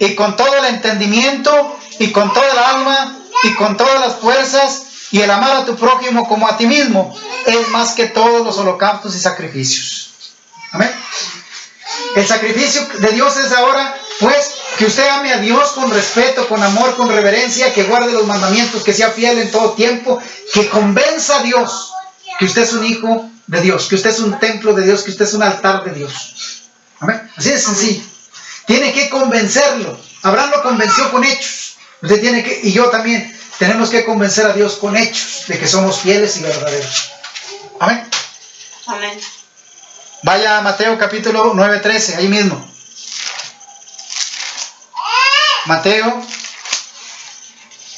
y con todo el entendimiento y con toda el alma y con todas las fuerzas, y el amar a tu prójimo como a ti mismo, es más que todos los holocaustos y sacrificios. Amén. El sacrificio de Dios es ahora, pues, que usted ame a Dios con respeto, con amor, con reverencia, que guarde los mandamientos, que sea fiel en todo tiempo, que convenza a Dios que usted es un hijo de Dios, que usted es un templo de Dios, que usted es un altar de Dios. Amén. Así de sencillo. Tiene que convencerlo. Abraham lo convenció con hechos. Usted tiene que, y yo también, tenemos que convencer a Dios con hechos de que somos fieles y verdaderos. Amén. Amén. Vaya a Mateo capítulo 9:13, ahí mismo. Mateo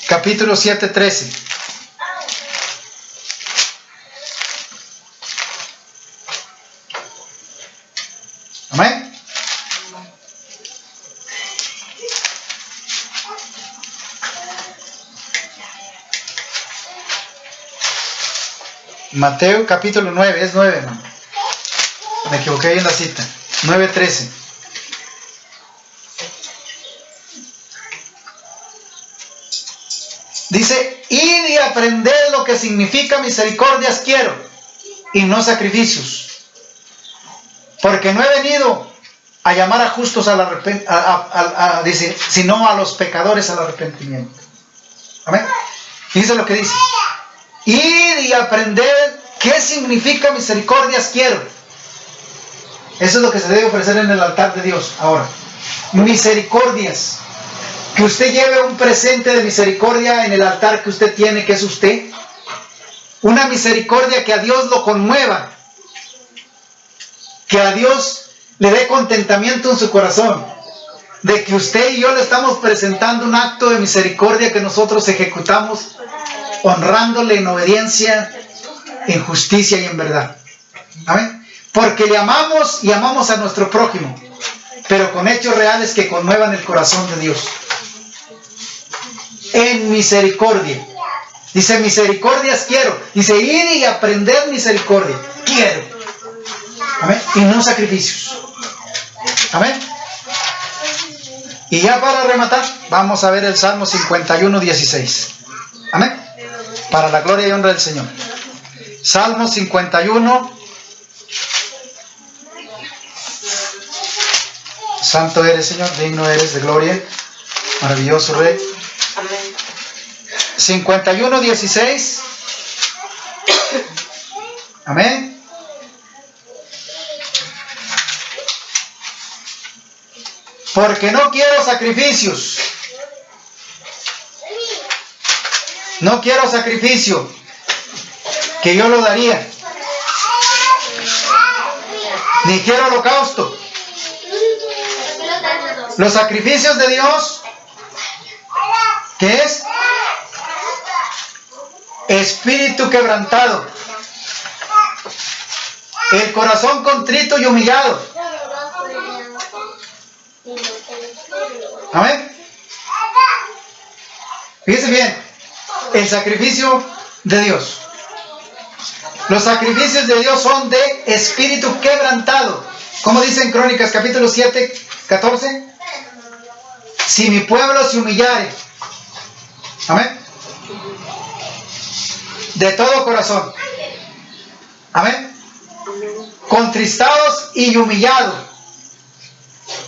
capítulo 7:13. Amén. Mateo capítulo 9, es 9, hermano. Me equivoqué ahí en la cita. 9:13. Dice, id y aprended lo que significa misericordias quiero, y no sacrificios. Porque no he venido a llamar a justos al dice, sino a los pecadores al arrepentimiento. Amén. Dice lo que dice. Id y aprended qué significa misericordias quiero. Eso es lo que se debe ofrecer en el altar de Dios ahora. Misericordias. Que usted lleve un presente de misericordia en el altar que usted tiene, que es usted. Una misericordia que a Dios lo conmueva. Que a Dios le dé contentamiento en su corazón. De que usted y yo le estamos presentando un acto de misericordia que nosotros ejecutamos honrándole en obediencia, en justicia y en verdad. Amén. Porque le amamos y amamos a nuestro prójimo, pero con hechos reales que conmuevan el corazón de Dios. En misericordia. Dice, misericordias quiero. Dice, ir y aprender misericordia. Quiero. Amén. Y no sacrificios. Amén. Y ya para rematar, vamos a ver el Salmo 51:16. Amén. Para la gloria y honra del Señor. Salmo 51. Santo eres, Señor, digno eres de gloria. Maravilloso Rey. Amén. 51:16. Amén. Porque no quiero sacrificios. No quiero sacrificio, que yo lo daría. Ni quiero holocausto. Los sacrificios de Dios, ¿qué es? Espíritu quebrantado. El corazón contrito y humillado. Amén. Fíjense bien. El sacrificio de Dios. Los sacrificios de Dios son de espíritu quebrantado. Como dice en Crónicas capítulo 7:14. Si mi pueblo se humillare. Amén. De todo corazón. Amén. Contristados y humillados.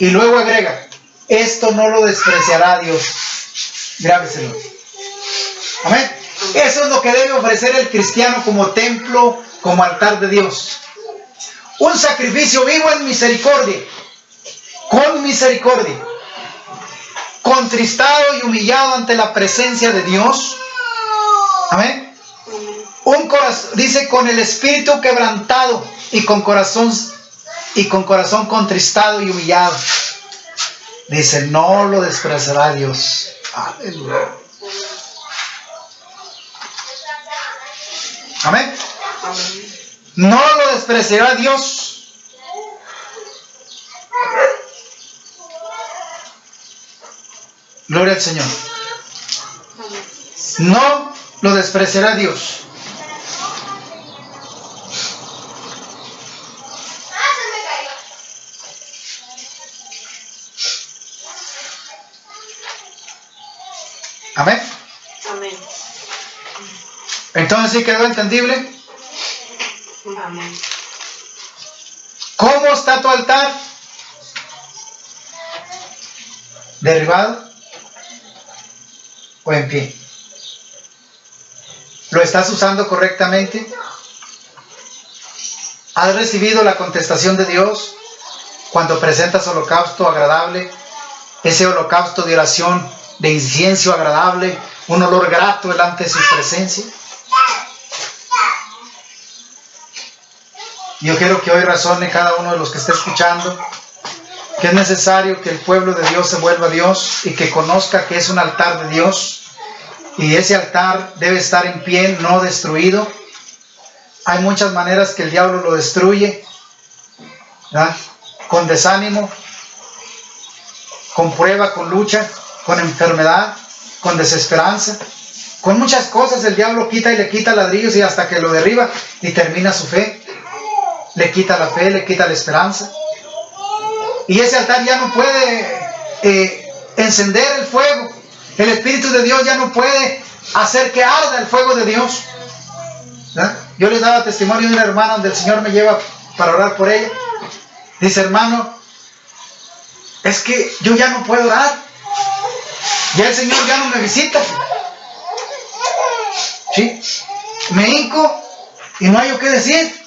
Y luego agrega, esto no lo despreciará Dios. Grábeselo. Amén. Eso es lo que debe ofrecer el cristiano como templo, como altar de Dios. Un sacrificio vivo en misericordia. Con misericordia. Contristado y humillado ante la presencia de Dios. Amén. Un corazón, dice, con el espíritu quebrantado y con corazón contristado y humillado. Dice, no lo despreciará Dios. Aleluya. Amén. No lo despreciará Dios. Gloria al Señor. No lo despreciará Dios. Amén. Amén. Entonces, ¿sí quedó entendible? Amén. ¿Cómo está tu altar? ¿Derribado o en pie? ¿Lo estás usando correctamente? ¿Has recibido la contestación de Dios cuando presentas holocausto agradable? Ese holocausto de oración de incienso agradable, un olor grato delante de su presencia. Yo quiero que hoy razone cada uno de los que esté escuchando que es necesario que el pueblo de Dios se vuelva a Dios y que conozca que es un altar de Dios, y ese altar debe estar en pie, no destruido. Hay muchas maneras que el diablo lo destruye, ¿verdad? Con desánimo, con prueba, con lucha, con enfermedad, con desesperanza, con muchas cosas. El diablo quita y le quita ladrillos y hasta que lo derriba y termina su fe. Le quita la fe, le quita la esperanza. Y ese altar ya no puede encender el fuego. El Espíritu de Dios ya no puede hacer que arda el fuego de Dios, ¿verdad? Yo les daba testimonio de una hermana donde el Señor me lleva para orar por ella. Dice: hermano, es que yo ya no puedo orar. Ya el Señor ya no me visita. ¿Sí? Me hinco y no hay yo qué decir.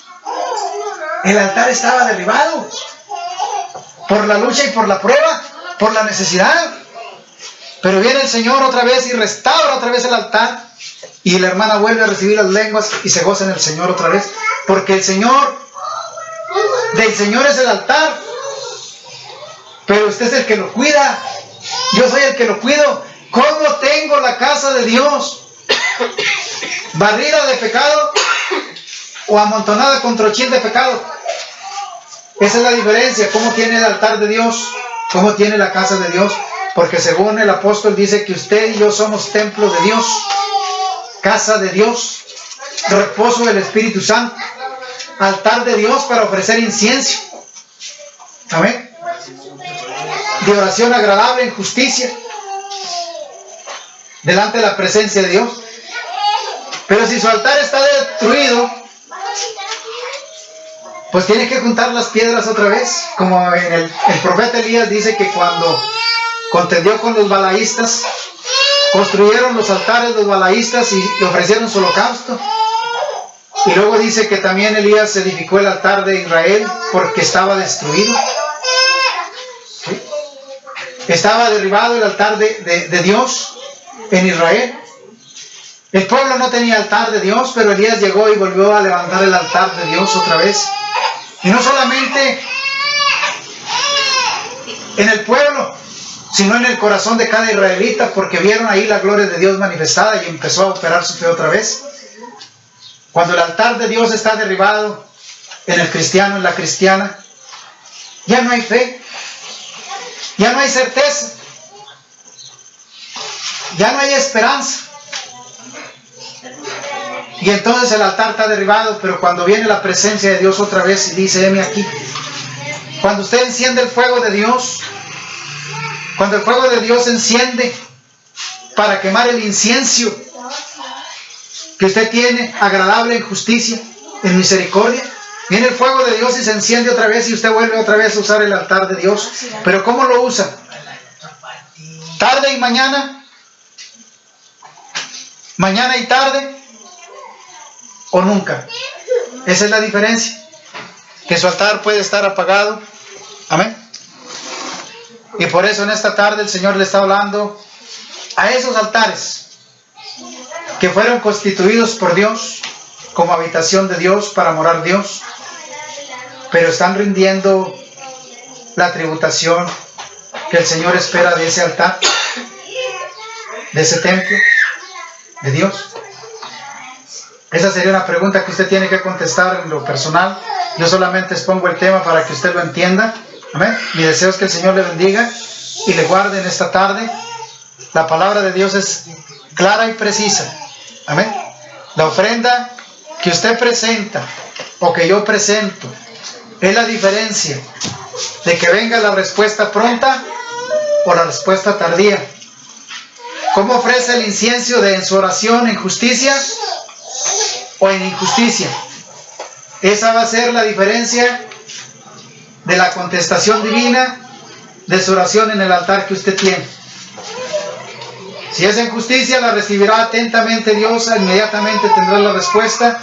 El altar estaba derribado por la lucha y por la prueba, por la necesidad. Pero viene el Señor otra vez y restaura otra vez el altar, y la hermana vuelve a recibir las lenguas y se goza en el Señor otra vez, porque el Señor es el altar, pero usted es el que lo cuida. Yo soy el que lo cuido. ¿Cómo tengo la casa de Dios barrida de pecado o amontonada con trochil de pecado? Esa es la diferencia. ¿Cómo tiene el altar de Dios? ¿Cómo tiene la casa de Dios? Porque según el apóstol dice que usted y yo somos templo de Dios, casa de Dios, reposo del Espíritu Santo, altar de Dios para ofrecer incienso. Amén. De oración agradable en justicia, delante de la presencia de Dios. Pero si su altar está destruido, pues tiene que juntar las piedras otra vez. Como en el profeta Elías dice que cuando contendió con los balaístas, construyeron los altares los balaístas y ofrecieron su holocausto. Y luego dice que también Elías edificó el altar de Israel porque estaba destruido. ¿Sí? Estaba derribado el altar de Dios en Israel. El pueblo no tenía altar de Dios, pero Elías llegó y volvió a levantar el altar de Dios otra vez. Y no solamente en el pueblo, sino en el corazón de cada israelita, porque vieron ahí la gloria de Dios manifestada y empezó a operar su fe otra vez. Cuando el altar de Dios está derribado en el cristiano, en la cristiana, ya no hay fe, ya no hay certeza, ya no hay esperanza. Y entonces el altar está derribado. Pero cuando viene la presencia de Dios otra vez y dice: heme aquí. Cuando usted enciende el fuego de Dios, cuando el fuego de Dios se enciende para quemar el incienso que usted tiene, agradable en justicia, en misericordia, viene el fuego de Dios y se enciende otra vez y usted vuelve otra vez a usar el altar de Dios. Pero ¿cómo lo usa? ¿Tarde y mañana? ¿Mañana y tarde? ¿O nunca? Esa es la diferencia. Que su altar puede estar apagado. Amén. Y por eso en esta tarde el Señor le está hablando a esos altares que fueron constituidos por Dios como habitación de Dios, para morar Dios, pero están rindiendo la tributación que el Señor espera de ese altar, de ese templo de Dios. Esa sería una pregunta que usted tiene que contestar en lo personal. Yo solamente expongo el tema para que usted lo entienda. Amén. Mi deseo es que el Señor le bendiga y le guarde en esta tarde. La palabra de Dios es clara y precisa. Amén. La ofrenda que usted presenta o que yo presento es la diferencia de que venga la respuesta pronta o la respuesta tardía. ¿Cómo ofrece el incienso en su oración en justicia o en injusticia? Esa va a ser la diferencia de la contestación divina de su oración en el altar que usted tiene. Si es en justicia, la recibirá atentamente Dios, inmediatamente tendrá la respuesta.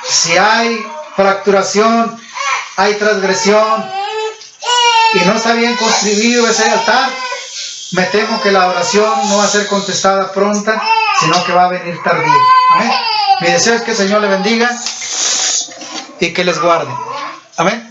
Si hay fracturación, hay transgresión y no está bien construido ese altar, me temo que la oración no va a ser contestada pronta, sino que va a venir tardía. Amén. Mi deseo es que el Señor le bendiga y que les guarde. Amén.